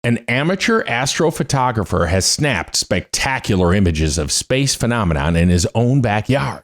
An amateur astrophotographer has snapped spectacular images of space phenomenon in his own backyard.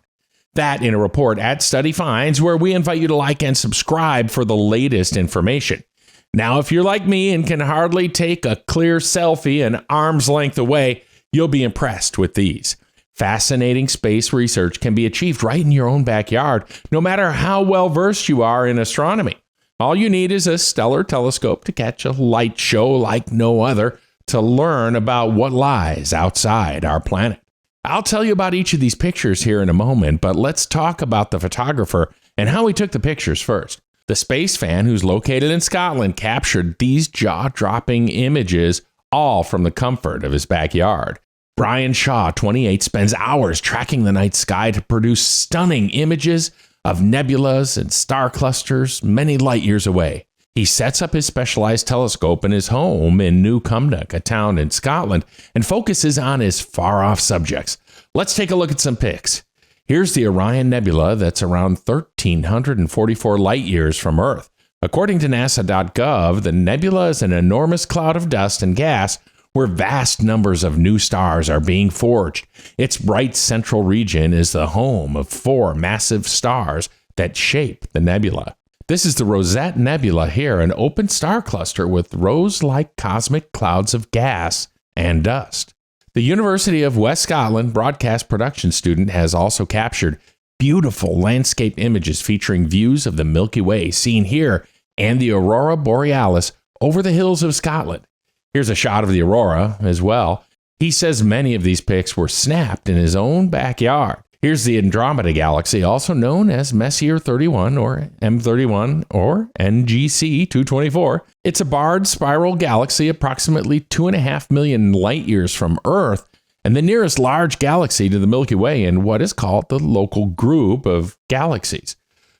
That in a report at Study Finds, where we invite you to like and subscribe for the latest information. Now, if you're like me and can hardly take a clear selfie an arm's length away, you'll be impressed with these. Fascinating space research can be achieved right in your own backyard, no matter how well versed you are in astronomy. All you need is a stellar telescope to catch a light show like no other to learn about what lies outside our planet. I'll tell you about each of these pictures here in a moment, but let's talk about the photographer and how he took the pictures first. The space fan, who's located in Scotland, captured these jaw-dropping images all from the comfort of his backyard. Bryan Shaw, 28, spends hours tracking the night sky to produce stunning images of nebulas and star clusters many light years away. He sets up his specialized telescope in his home in New Cumnock, a town in Scotland, and focuses on his far-off subjects. Let's take a look at some pics. Here's the Orion Nebula that's around 1,344 light years from Earth. According to NASA.gov, the nebula is an enormous cloud of dust and gas where vast numbers of new stars are being forged. Its bright central region is the home of 4 massive stars that shape the nebula. This is the Rosette Nebula here, an open star cluster with rose-like cosmic clouds of gas and dust. The University of West Scotland broadcast production student has also captured beautiful landscape images featuring views of the Milky Way seen here and the Aurora Borealis over the hills of Scotland. Here's a shot of the aurora as well. He says many of these pics were snapped in his own backyard. Here's the Andromeda Galaxy, also known as Messier 31 or M31 or NGC 224. It's a barred spiral galaxy approximately 2.5 million light years from Earth and the nearest large galaxy to the Milky Way in what is called the local group of galaxies.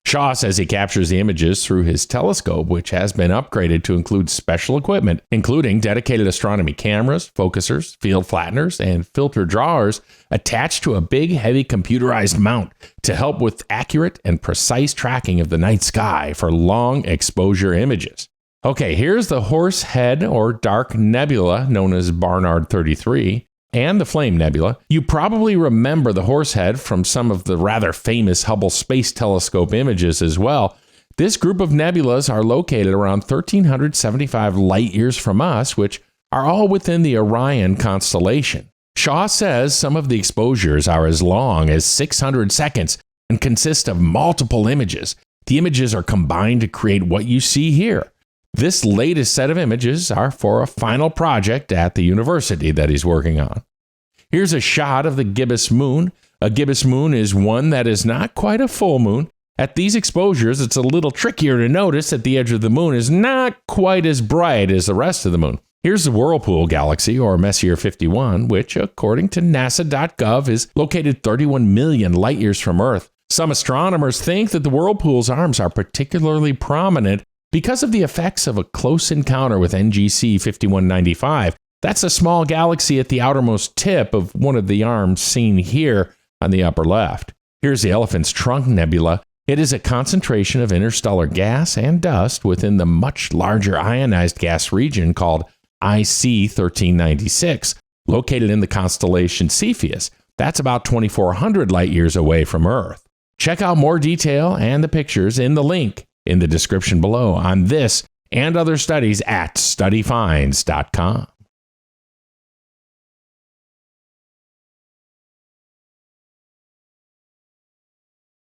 Shaw says he captures the images through his telescope, which has been upgraded to include special equipment, including dedicated astronomy cameras, focusers, field flatteners, and filter drawers attached to a big, heavy computerized mount to help with accurate and precise tracking of the night sky for long exposure images. Okay, here's the Horsehead or Dark Nebula, known as Barnard 33. And the Flame Nebula. You probably remember the Horsehead from some of the rather famous Hubble Space Telescope images as well. This group of nebulas are located around 1,375 light years from us, which are all within the Orion constellation. Shaw says some of the exposures are as long as 600 seconds and consist of multiple images. The images are combined to create what you see here. This latest set of images are for a final project at the university that he's working on. Here's a shot of the Gibbous Moon. A gibbous moon is one that is not quite a full moon. At these exposures, it's a little trickier to notice that the edge of the moon is not quite as bright as the rest of the moon. Here's the Whirlpool Galaxy, or Messier 51, which, according to NASA.gov, is located 31 million light years from Earth. Some astronomers think that the Whirlpool's arms are particularly prominent because of the effects of a close encounter with NGC 5195. That's a small galaxy at the outermost tip of one of the arms seen here on the upper left. Here's the Elephant's Trunk Nebula. It is a concentration of interstellar gas and dust within the much larger ionized gas region called IC 1396, located in the constellation Cepheus. That's about 2,400 light years away from Earth. Check out more detail and the pictures in the link in the description below on this and other studies at studyfinds.com.